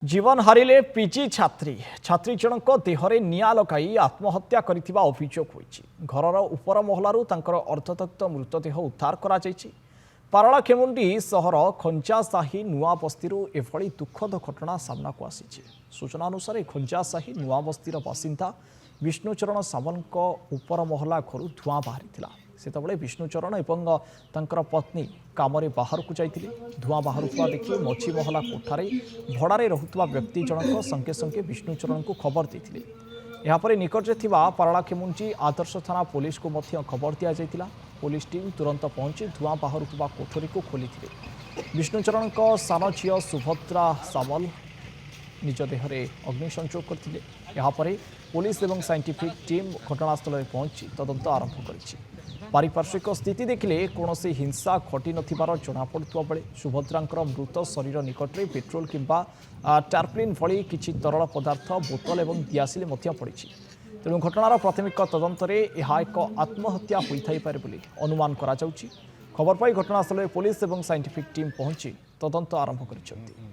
जीवन हारिले पीजी छात्री जनक देहरे निया लगाई आत्महत्या करिथिबा अभियोग होईछि। घरर उपर महलारू तांकर अर्धदग्ध मृतदेह उद्धार करा जायछि। पारलाखेमुंडी सहर खंजासाही नुआ बस्तीरू एभली दुखद घटना सामना को आसीछि। सूचना अनुसार खंजासाही नुआ बस्तीर बासिंदा विष्णुचरण सामलक उपर महला घर धुआं बाहरी सेतबले विष्णुचरण एवं तांकर पत्नी कामरे बाहर को जाइतिले। धुआं बाहरुवा देखि मछी महला कोठारे भड़ारे रहुतबा व्यक्ति जनक संगे संगे विष्णुचरण को खबर देथिले। यापर निकटरे थिबा पारलाखेमुंजी आदर्श थाना पुलिस को मध्य खबर दिया जाइतिला। पुलिस टीम तुरंत पहुंची धुआं बाहरुवा कोठरी को खोलिथिले। विष्णुचरण सान झील सुभद्रा सामल निज देहरे अग्निसंयोग करथिले। यापर पुलिस एवं साइंटिफिक टीम घटनास्थल में पहुंची तदंत आरंभ करिछि। पारिपार्श्विक स्थिति देखिले कौनसी हिंसा घटी नथिबार जनापड़ुवा बेले सुभद्रांकर मृत शरीर निकटरे पेट्रोल किंबा टार्पलिन भली किछि तरल पदार्थ बोतल एवं दियासिल मध्य पड़िछि। तेणु घटनार प्राथमिक तदंतरे यह एक आत्महत्या होइथाइ पारे बोली अनुमान करा जाउछि। खबर पाई घटनास्थल में पुलिस एवं साइंटिफिक टीम पहुंची तदंत आरंभ करिसेंति।